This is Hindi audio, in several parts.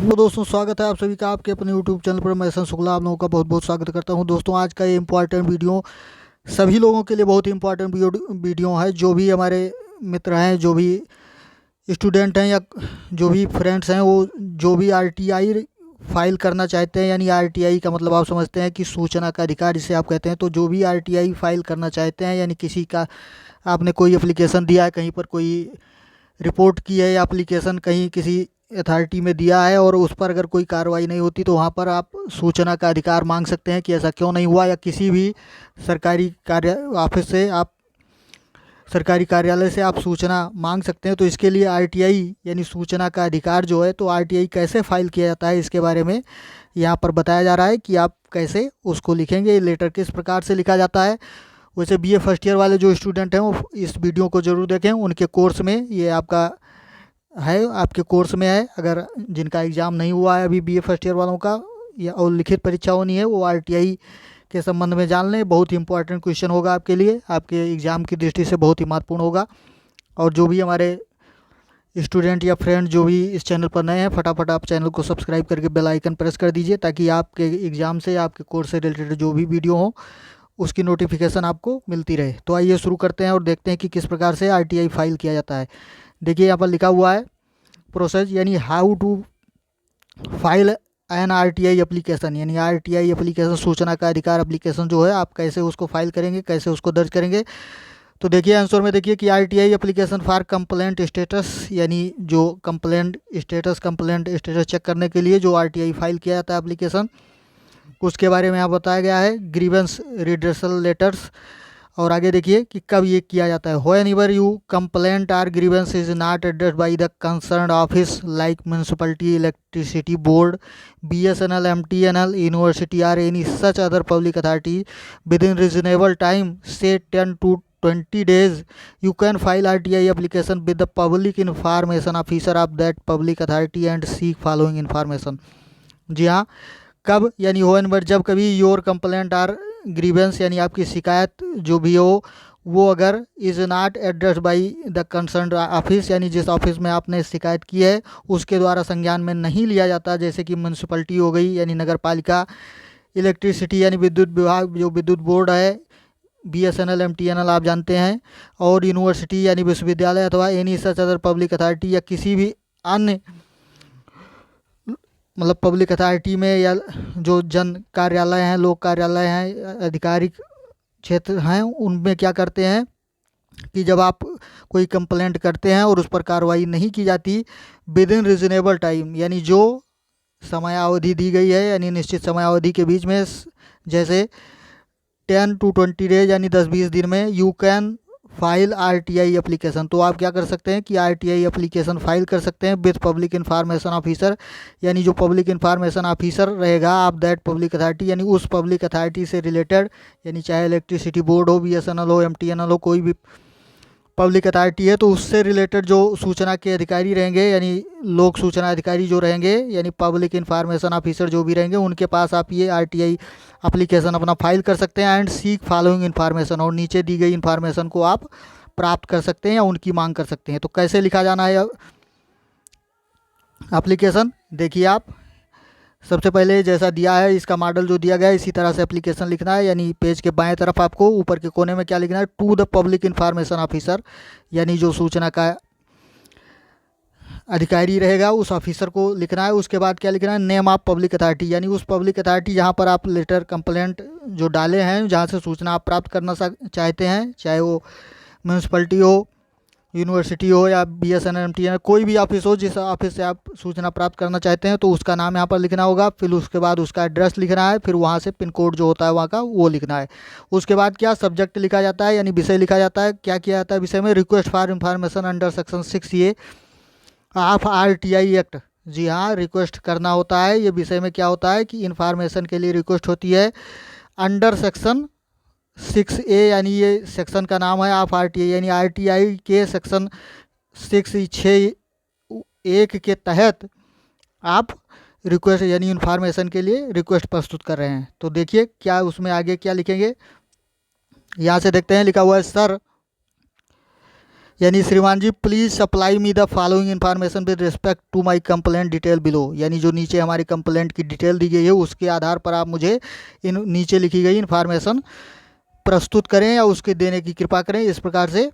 हेलो दोस्तों, स्वागत है आप सभी का आपके अपने यूट्यूब चैनल पर। मैं एहसन शुक्ला आप लोगों का बहुत बहुत स्वागत करता हूं। दोस्तों, आज का ये इम्पोर्टेंट वीडियो सभी लोगों के लिए बहुत ही इम्पोर्टेंट वीडियो है। जो भी हमारे मित्र हैं, जो भी स्टूडेंट हैं या जो भी फ्रेंड्स हैं, वो जो भी आरटीआई फाइल करना चाहते हैं, यानी आरटीआई का मतलब आप समझते हैं कि सूचना का अधिकार जिसे आप कहते हैं। तो जो भी आरटीआई फाइल करना चाहते हैं, यानी किसी का आपने कोई एप्लीकेशन दिया है, कहीं पर कोई रिपोर्ट की है या एप्लीकेशन कहीं किसी अथॉरिटी में दिया है और उस पर अगर कोई कार्रवाई नहीं होती, तो वहाँ पर आप सूचना का अधिकार मांग सकते हैं कि ऐसा क्यों नहीं हुआ, या किसी भी सरकारी कार्य ऑफिस से आप सरकारी कार्यालय से आप सूचना मांग सकते हैं। तो इसके लिए आरटीआई यानी सूचना का अधिकार जो है, तो आरटीआई कैसे फाइल किया जाता है इसके बारे में यहाँ पर बताया जा रहा है कि आप कैसे उसको लिखेंगे, लेटर किस प्रकार से लिखा जाता है। वैसे बीए फर्स्ट ईयर वाले जो स्टूडेंट हैं वो इस वीडियो को ज़रूर देखें, उनके कोर्स में ये आपका है, आपके कोर्स में है। अगर जिनका एग्ज़ाम नहीं हुआ है अभी बीए फर्स्ट ईयर वालों का, या और लिखित परीक्षा होनी है, वो आरटीआई के संबंध में जान लें। बहुत ही इंपॉर्टेंट क्वेश्चन होगा आपके लिए, आपके एग्ज़ाम की दृष्टि से बहुत ही महत्वपूर्ण होगा। और जो भी हमारे स्टूडेंट या फ्रेंड जो भी इस चैनल पर नए हैं, फटाफट आप चैनल को सब्सक्राइब करके बेल आइकन प्रेस कर दीजिए, ताकि आपके एग्ज़ाम से आपके कोर्स से रिलेटेड जो भी वीडियो हो उसकी नोटिफिकेशन आपको मिलती रहे। तो आइए शुरू करते हैं और देखते हैं कि किस प्रकार से आरटीआई फाइल किया जाता है। देखिए यहाँ पर लिखा हुआ है प्रोसेस, यानी how to file an RTI application, यानी आरटीआई एप्लीकेशन सूचना का अधिकार एप्लीकेशन जो है, आप कैसे उसको फाइल करेंगे, कैसे उसको दर्ज करेंगे। तो देखिए आंसर में देखिए कि RTI application for complaint status, यानी जो कंप्लेंट स्टेटस चेक करने के लिए जो आरटीआई फाइल किया जाता है एप्लीकेशन, उसके बारे में यहाँ बताया गया है। ग्रीवेंस रिड्रेसल लेटर्स, और आगे देखिए कि कब ये किया जाता है। Whenever you complaint or grievance is not addressed by the concern office like municipality, electricity board, BSNL, MTNL, university or any such other public authority within reasonable time से 10 to 20 days you can file RTI application with the public information officer of that public authority and seek following information। जी हाँ, कब यानी हो एनवर जब कभी योर कंप्लेंट आर ग्रीवेंस, यानी आपकी शिकायत जो भी हो, वो अगर is not address by the concern office, यानी जिस ऑफिस में आपने शिकायत की है उसके द्वारा संज्ञान में नहीं लिया जाता, जैसे कि म्यूनसिपलिटी हो गई यानी नगर पालिका, इलेक्ट्रिसिटी यानी विद्युत विभाग जो विद्युत बोर्ड है, बीएसएनएल, एमटीएनएल आप जानते हैं, और यूनिवर्सिटी यानी विश्वविद्यालय, अथवा any such other public authority, या किसी भी अन्य मतलब पब्लिक अथॉरिटी में, या जो जन कार्यालय हैं, लोक कार्यालय हैं, आधिकारिक क्षेत्र हैं, उनमें क्या करते हैं कि जब आप कोई कंप्लेंट करते हैं और उस पर कार्रवाई नहीं की जाती विद इन रीजनेबल टाइम, यानी जो समयावधि दी गई है, यानी निश्चित समयावधि के बीच में, जैसे 10 to 20 डेज यानी 10-20 दिन में, you can file RTI application. तो आप क्या कर सकते हैं कि आरटीआई एप्लीकेशन फाइल कर सकते हैं विद पब्लिक इन्फॉर्मेशन ऑफिसर, यानी जो पब्लिक इन्फॉर्मेशन ऑफिसर रहेगा आप दैट पब्लिक अथॉरिटी, यानी उस पब्लिक अथॉरिटी से रिलेटेड, यानी चाहे इलेक्ट्रिसिटी बोर्ड हो, बीएसएनएल हो, एमटीएनएल हो, कोई भी पब्लिक अथॉरिटी है, तो उससे रिलेटेड जो सूचना के अधिकारी रहेंगे, यानी लोक सूचना अधिकारी जो रहेंगे, यानी पब्लिक इन्फॉर्मेशन ऑफिसर जो भी रहेंगे, उनके पास आप ये आरटीआई एप्लीकेशन अपना फाइल कर सकते हैं। एंड सीक फॉलोइंग इन्फॉर्मेशन, और नीचे दी गई इन्फॉर्मेशन को आप प्राप्त कर सकते हैं या उनकी मांग कर सकते हैं। तो कैसे लिखा जाना है एप्लीकेशन, देखिए आप सबसे पहले जैसा दिया है, इसका मॉडल जो दिया गया है, इसी तरह से एप्लीकेशन लिखना है। यानी पेज के बाएं तरफ आपको ऊपर के कोने में क्या लिखना है, to the public information officer, यानी जो सूचना का अधिकारी रहेगा उस ऑफिसर को लिखना है। उसके बाद क्या लिखना है, नेम ऑफ पब्लिक अथॉरिटी, यानी उस पब्लिक अथॉरिटी जहाँ पर आप लेटर कंप्लेंट जो डाले हैं, जहाँ से सूचना आप प्राप्त करना चाहते हैं, चाहे वो म्यूनसिपलिटी हो, यूनिवर्सिटी हो, या बीएसएनएल, एमटीएनएल, कोई भी ऑफिस हो, जिस ऑफिस से आप सूचना प्राप्त करना चाहते हैं, तो उसका नाम यहाँ पर लिखना होगा। फिर उसके बाद उसका एड्रेस लिखना है, फिर वहाँ से पिन कोड जो होता है वहाँ का वो लिखना है। उसके बाद क्या सब्जेक्ट लिखा जाता है, यानी विषय लिखा जाता है। क्या किया जाता है विषय में, request for information under section 6A of RTI act. जी हाँ, रिक्वेस्ट करना होता है। ये विषय में क्या होता है कि इन्फॉर्मेशन के लिए रिक्वेस्ट होती है अंडर सेक्शन 6A, यानी ये सेक्शन का नाम है ऑफ आरटीआई, यानी आरटीआई के सेक्शन 6(1) के तहत आप रिक्वेस्ट यानी इन्फॉर्मेशन के लिए रिक्वेस्ट प्रस्तुत कर रहे हैं। तो देखिए क्या उसमें आगे क्या लिखेंगे, यहाँ से देखते हैं। लिखा हुआ है, सर यानी श्रीमान जी please supply me the following information with respect to my complaint detail below, यानी जो नीचे हमारी कंप्लेंट की डिटेल दी गई है उसके आधार पर आप मुझे इन नीचे लिखी गई इन्फॉर्मेशन प्रस्तुत करें या उसके देने की कृपा करें, इस प्रकार से।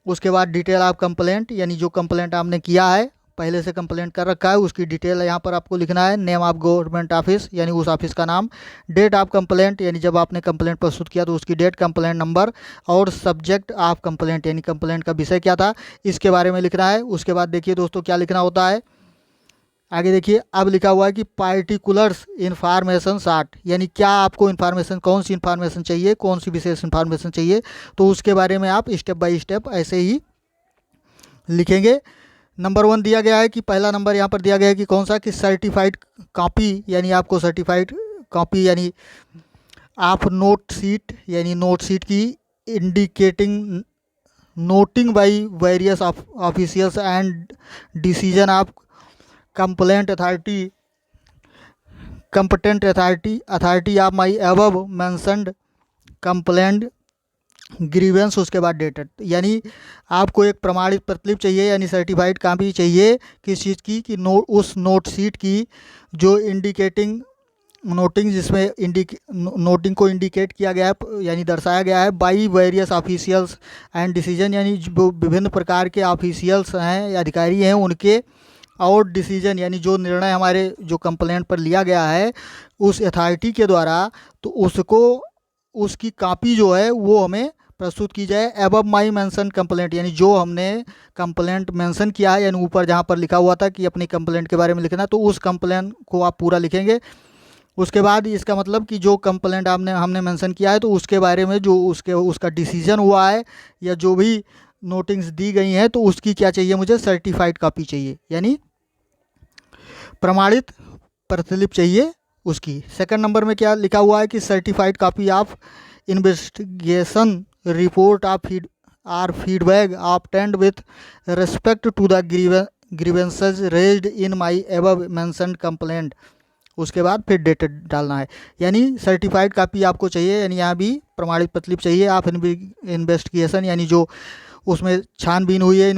उसके बाद डिटेल ऑफ कंप्लेंट, यानी जो कंप्लेंट आपने किया है, पहले से कंप्लेंट कर रखा है, उसकी डिटेल यहाँ पर आपको लिखना है। नेम ऑफ गवर्नमेंट ऑफिस, यानी उस ऑफिस का नाम। डेट ऑफ कंप्लेंट, यानी जब आपने कंप्लेंट प्रस्तुत किया तो उसकी डेट, कंप्लेंट नंबर, और सब्जेक्ट ऑफ कंप्लेंट, यानी कंप्लेंट का विषय क्या था, इसके बारे में लिखना है। उसके बाद देखिए दोस्तों क्या लिखना होता है, आगे देखिए अब लिखा हुआ है कि पार्टिकुलर्स इन्फॉर्मेशन शार्ट, यानी क्या आपको इन्फॉर्मेशन, कौन सी इन्फॉर्मेशन चाहिए, कौन सी विशेष इन्फॉर्मेशन चाहिए, तो उसके बारे में आप स्टेप बाय स्टेप ऐसे ही लिखेंगे। नंबर 1 दिया गया है कि पहला नंबर यहाँ पर दिया गया है कि कौन सा, कि सर्टिफाइड कॉपी, यानी आपको सर्टिफाइड कॉपी, यानी आप नोट सीट, यानी नोट सीट की indicating noting by various officials and decision of complaint authority competent authority of my above mentioned complaint grievance, उसके बाद डेटेड, यानी आपको एक प्रमाणित प्रतिलिपि चाहिए, यानी सर्टिफाइड कॉपी चाहिए किस चीज़ की, कि उस नोट सीट की जो इंडिकेटिंग नोटिंग, जिसमें नोटिंग को इंडिकेट किया गया है, यानी दर्शाया गया है, by various officials and decision, यानी जो विभिन्न प्रकार के ऑफिशियल्स हैं या अधिकारी हैं उनके, और डिसीजन, यानी जो निर्णय हमारे जो कंप्लेंट पर लिया गया है उस अथॉरिटी के द्वारा, तो उसको उसकी कॉपी जो है वो हमें प्रस्तुत की जाए। एबव माई मेंशन कंप्लेंट, यानी जो हमने कंप्लेंट मेंशन किया है, यानी ऊपर जहाँ पर लिखा हुआ था कि अपनी कंप्लेंट के बारे में लिखना, तो उस कंप्लेंट को आप पूरा लिखेंगे। उसके बाद इसका मतलब कि जो कंप्लेंट हमने मेंशन किया है तो उसके बारे में जो उसका डिसीजन हुआ है या जो भी नोटिंग्स दी गई हैं तो उसकी क्या चाहिए, मुझे सर्टिफाइड कॉपी चाहिए, यानी प्रमाणित प्रतिलिपि चाहिए उसकी। सेकंड नंबर में क्या लिखा हुआ है कि certified copy of investigation report of feedback obtained with respect to the grievances raised in my above mentioned complaint, उसके बाद फिर डेटेड डालना है, यानी सर्टिफाइड कॉपी आपको चाहिए, यानी यहाँ भी प्रमाणित प्रतिलिपि चाहिए। आप इन्वेस्टिगेशन, यानी जो उसमें छानबीन हुई है,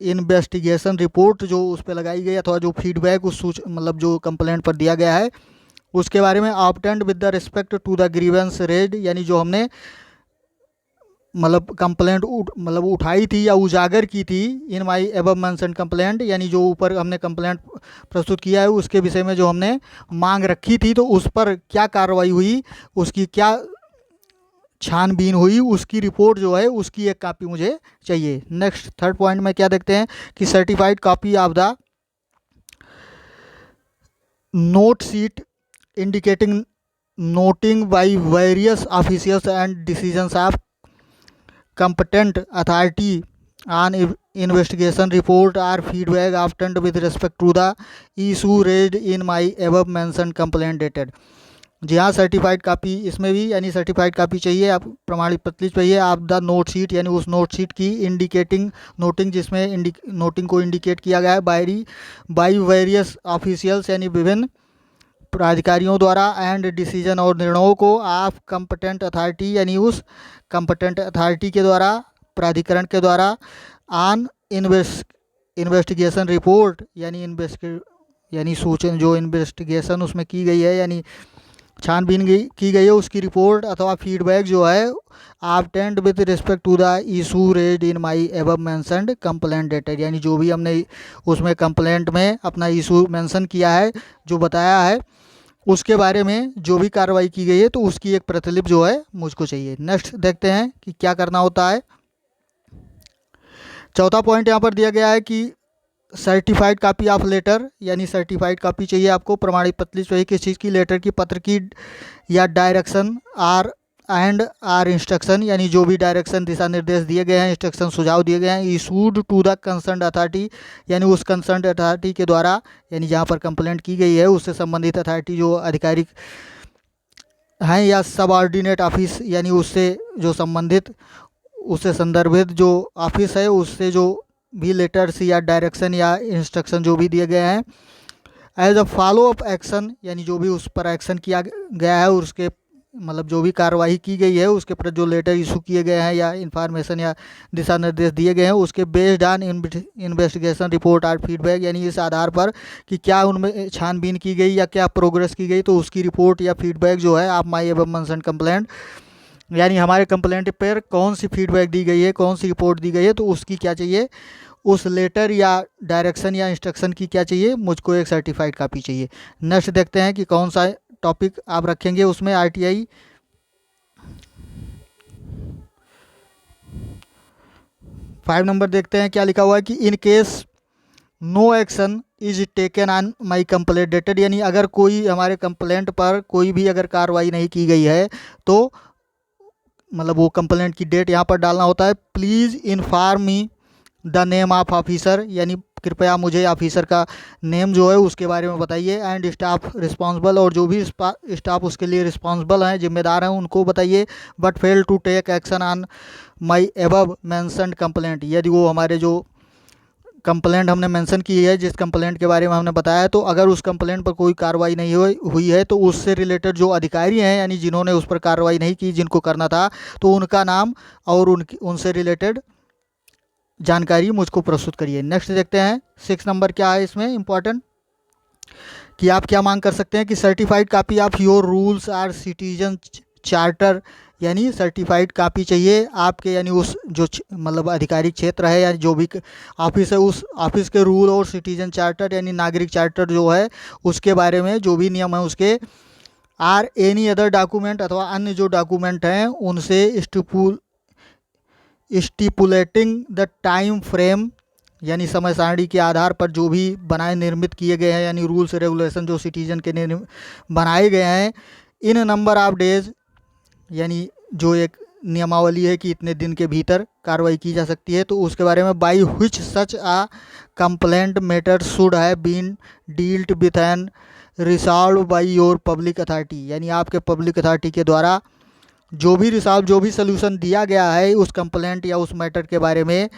इन्वेस्टिगेशन रिपोर्ट जो उस पर लगाई गई, अथवा जो फीडबैक उस मतलब जो कंप्लेंट पर दिया गया है उसके बारे में। Obtained with the respect to the grievance raised, यानी जो हमने मतलब कंप्लेंट मतलब उठाई थी या उजागर की थी, इन माई एबव मेंशन्ड कंप्लेंट, यानी जो ऊपर हमने कंप्लेंट प्रस्तुत किया है उसके विषय में जो हमने मांग रखी थी, तो उस पर क्या कार्रवाई हुई, उसकी क्या छानबीन हुई, उसकी रिपोर्ट जो है उसकी एक कॉपी मुझे चाहिए। नेक्स्ट थर्ड पॉइंट में क्या देखते हैं कि certified copy of the note seat indicating noting by various officials and decisions of competent authority on investigation report or feedback obtained with respect to the issue raised in my above mentioned complaint dated। जी हाँ, सर्टिफाइड कापी इसमें भी, यानी सर्टिफाइड कापी चाहिए, आप प्रमाणित प्रतिलिपि चाहिए आप द नोट शीट, यानी उस नोट शीट की इंडिकेटिंग नोटिंग, जिसमें नोटिंग को इंडिकेट किया गया है बाई वेरियस ऑफिशियल्स, यानी विभिन्न प्राधिकारियों द्वारा, एंड डिसीजन और निर्णयों को ऑफ कंपटेंट अथॉरिटी, यानी उस कंपटेंट अथॉरिटी के द्वारा, प्राधिकरण के द्वारा, ऑन इन्वेस्टिगेशन रिपोर्ट, यानी सूचना जो इन्वेस्टिगेशन उसमें की गई है, यानी छानबीन की गई है उसकी रिपोर्ट अथवा फीडबैक जो है obtained with respect to the issue raised in my above mentioned complaint dated, यानी जो भी हमने उसमें कंप्लेंट में अपना इशू मेंशन किया है, जो बताया है, उसके बारे में जो भी कार्रवाई की गई है तो उसकी एक प्रतिलिपि जो है मुझको चाहिए। नेक्स्ट देखते हैं कि क्या करना होता है। चौथा पॉइंट यहाँ पर दिया गया है कि सर्टिफाइड कॉपी ऑफ लेटर, यानी सर्टिफाइड कॉपी चाहिए आपको, प्रमाणित प्रतिलिपि चाहिए किस चीज़ की, लेटर की, पत्र की, या डायरेक्शन आर इंस्ट्रक्शन, यानी जो भी डायरेक्शन दिशा निर्देश दिए गए हैं, इंस्ट्रक्शन सुझाव दिए गए हैं, issued to the concern authority, यानी उस कंसर्न अथॉरिटी के द्वारा, यानी जहाँ पर कंप्लेंट की गई है उससे संबंधित अथॉरिटी जो आधिकारिक हैं, या सबऑर्डिनेट ऑफिस, यानी उससे जो संबंधित, उससे संदर्भित जो ऑफिस है, उससे जो भी लेटर्स या डायरेक्शन या इंस्ट्रक्शन जो भी दिए गए हैं, as a follow up action, यानी जो भी उस पर एक्शन किया गया है उसके मतलब जो भी कार्रवाई की गई है उसके प्रति जो लेटर इशू किए गए हैं या इन्फॉर्मेशन या दिशा निर्देश दिए गए हैं उसके बेस्ड ऑन इन्वेस्टिगेशन रिपोर्ट और फीडबैक, यानी इस आधार पर कि क्या उनमें छानबीन की गई या क्या प्रोग्रेस की गई, तो उसकी रिपोर्ट या फीडबैक जो है आप माई एबव मेंशन कंप्लेंट, यानी हमारे कंप्लेंट पर कौन सी फीडबैक दी गई है, कौन सी रिपोर्ट दी गई है, तो उसकी क्या चाहिए, उस लेटर या डायरेक्शन या इंस्ट्रक्शन की क्या चाहिए, मुझको एक सर्टिफाइड कॉपी चाहिए। नेक्स्ट देखते हैं कि कौन सा टॉपिक आप रखेंगे उसमें। आरटीआई 5 नंबर देखते हैं क्या लिखा हुआ है कि in case no action is taken on my complaint dated, यानी अगर कोई हमारे कंप्लेंट पर कोई भी अगर कार्रवाई नहीं की गई है तो मतलब वो कंप्लेंट की डेट यहाँ पर डालना होता है। Please inform me the name of officer, यानी कृपया मुझे ऑफिसर का नेम जो है उसके बारे में बताइए। एंड स्टाफ रिस्पॉन्सिबल, और जो भी स्टाफ उसके लिए रिस्पॉन्सिबल हैं, जिम्मेदार हैं, उनको बताइए। But fail to take action on my above mentioned complaint, यदि वो हमारे जो कंप्लेंट हमने मेंशन की है, जिस कंप्लेंट के बारे में हमने बताया, तो अगर उस कंप्लेंट पर कोई कार्रवाई नहीं हुई है तो उससे रिलेटेड जो अधिकारी हैं, यानी जिन्होंने उस पर कार्रवाई नहीं की, जिनको करना था, तो उनका नाम और उनसे रिलेटेड जानकारी मुझको प्रस्तुत करिए। नेक्स्ट देखते हैं 6 नंबर क्या है इसमें इम्पोर्टेंट, कि आप क्या मांग कर सकते हैं कि certified copy of your rules or citizen charter, यानी सर्टिफाइड कॉपी चाहिए आपके, यानी उस जो मतलब अधिकारिक क्षेत्र है या जो भी ऑफिस है उस ऑफिस के रूल और सिटीजन चार्टर यानी नागरिक चार्टर जो है उसके बारे में जो भी नियम है उसके, आर एनी अदर डॉक्यूमेंट अथवा अन्य जो डॉक्यूमेंट हैं उनसे स्टिपुलेटिंग द टाइम फ्रेम, यानी समय सारणी के आधार पर जो भी बनाए निर्मित किए गए हैं, यानी रूल्स रेगुलेशन जो सिटीजन के बनाए गए हैं, इन नंबर ऑफ डेज, यानी जो एक नियमावली है कि इतने दिन के भीतर कार्रवाई की जा सकती है, तो उसके बारे में by which such a complaint matter should have been dealt with and resolve by your public authority, यानी आपके पब्लिक अथॉरिटी के द्वारा जो भी रिसॉल्व जो भी सोल्यूशन दिया गया है उस कंप्लेंट या उस मैटर के बारे में,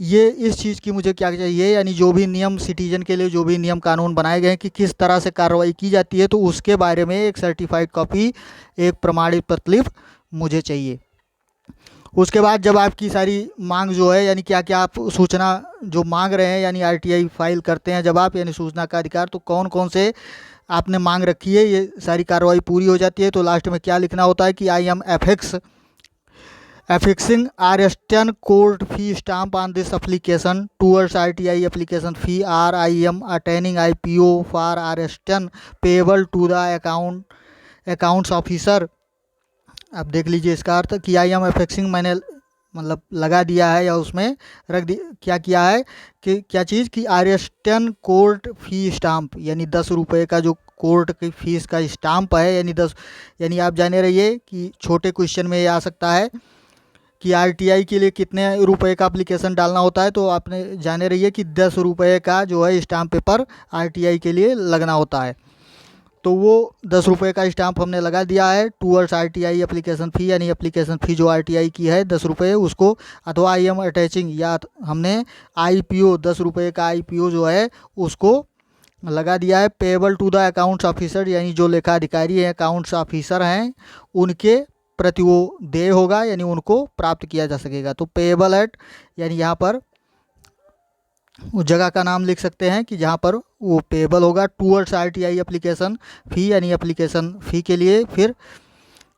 ये इस चीज़ की मुझे क्या चाहिए, यानी जो भी नियम सिटीजन के लिए जो भी नियम कानून बनाए गए हैं कि किस तरह से कार्रवाई की जाती है, तो उसके बारे में एक सर्टिफाइड कॉपी, एक प्रमाणित प्रतिलिपि मुझे चाहिए। उसके बाद जब आपकी सारी मांग जो है, यानी क्या क्या आप सूचना जो मांग रहे हैं, यानी आरटीआई फाइल करते हैं जब आप, यानी सूचना का अधिकार, तो कौन कौन से आपने मांग रखी है, ये सारी कार्रवाई पूरी हो जाती है, तो लास्ट में क्या लिखना होता है कि I am affixing Arrestan court fee stamp on this application towards RTI application fee, or I am attaining IPO for Arrestan payable to the accounts officer। अब देख लीजिए इसका अर्थ कि आई एम affixing मैंने मतलब लगा दिया है या उसमें रख दी, क्या किया है कि क्या चीज़ कि आरेस्टन कोर्ट फी स्टाम्प, यानी 10 रुपये का जो कोर्ट की फीस का स्टाम्प है, यानी 10, यानी आप जाने रहिए कि छोटे क्वेश्चन में ये आ सकता है कि आरटीआई के लिए कितने रुपए का एप्लीकेशन डालना होता है, तो आपने जाने रहिए कि 10 रुपये का जो है स्टाम्प पेपर आरटीआई के लिए लगना होता है, तो वो 10 रुपये का स्टाम्प हमने लगा दिया है टूवर्ड्स आरटीआई एप्लीकेशन फ़ी, यानी एप्लीकेशन फ़ी जो आरटीआई की है 10 रुपये उसको, अथवा आई एम अटैचिंग, या हमने आईपीओ 10 रुपये का आईपीओ जो है उसको लगा दिया है payable to the accounts officer, यानी जो लेखा अधिकारी हैं अकाउंट्स ऑफिसर हैं उनके प्रति वो देय होगा, यानी उनको प्राप्त किया जा सकेगा। तो पेबल एट, यानी यहाँ पर उस जगह का नाम लिख सकते हैं कि जहाँ पर वो पेबल होगा टूवर्ड्स आरटीआई एप्लीकेशन फ़ी, यानी एप्लीकेशन फ़ी के लिए। फिर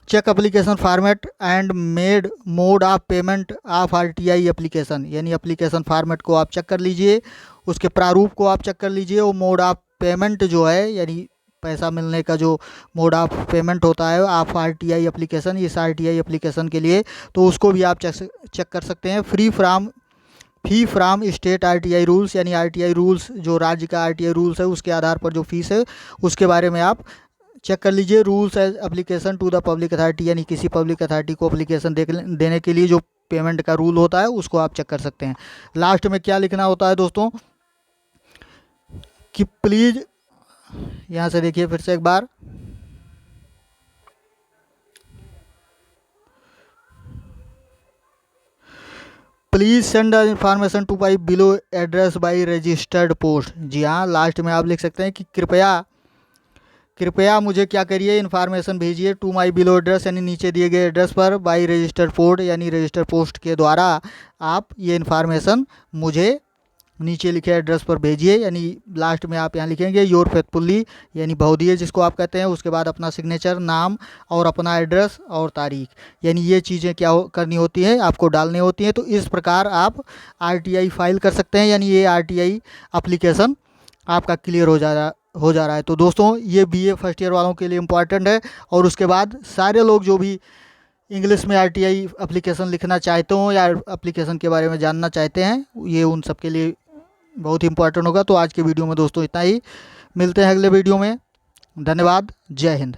check application format and made mode of payment of RTI application, यानी एप्लीकेशन फॉर्मेट को आप चेक कर लीजिए, उसके प्रारूप को आप चेक कर लीजिए, और मोड ऑफ पेमेंट जो है यानी पैसा मिलने का जो मोड ऑफ पेमेंट होता है आप आरटीआई एप्लीकेशन, इस आरटीआई एप्लीकेशन के लिए, तो उसको भी आप चेक कर सकते हैं। फी फ्राम स्टेट आरटीआई रूल्स, यानी आरटीआई रूल्स जो राज्य का आरटीआई रूल्स है उसके आधार पर जो फीस है उसके बारे में आप चेक कर लीजिए। Rules as application to the public authority, यानी किसी पब्लिक अथॉरिटी को एप्लीकेशन देने के लिए जो पेमेंट का रूल होता है उसको आप चेक कर सकते हैं। लास्ट में क्या लिखना होता है दोस्तों कि प्लीज़, यहाँ से देखिए फिर से एक बार, please send information to by below address by registered post. जी हाँ, लास्ट में आप लिख सकते हैं कि कृपया मुझे क्या करिए, इन्फॉर्मेशन भेजिए टू माई बिलो एड्रेस, यानी नीचे दिए गए एड्रेस पर बाई रजिस्टर्ड पोर्ट यानी रजिस्टर पोस्ट के द्वारा आप ये इन्फॉर्मेशन मुझे नीचे लिखे एड्रेस पर भेजिए। यानी लास्ट में आप यहाँ लिखेंगे योर फेथफुली यानी बहुदिए जिसको आप कहते हैं, उसके बाद अपना सिग्नेचर, नाम और अपना एड्रेस और तारीख, यानी ये चीज़ें क्या करनी होती है, आपको डालनी होती हैं। तो इस प्रकार आप आरटीआई फाइल कर सकते हैं, यानी ये आरटीआई एप्लीकेशन आपका क्लियर हो जा रहा है। तो दोस्तों ये बीए फर्स्ट ईयर वालों के लिए इम्पॉर्टेंट है। और उसके बाद सारे लोग जो भी इंग्लिश में आरटीआई एप्लीकेशन लिखना चाहते हो या एप्लीकेशन के बारे में जानना चाहते हैं, ये उन सब के लिए बहुत ही इंपॉर्टेंट होगा। तो आज के वीडियो में दोस्तों इतना ही, मिलते हैं अगले वीडियो में। धन्यवाद, जय हिंद।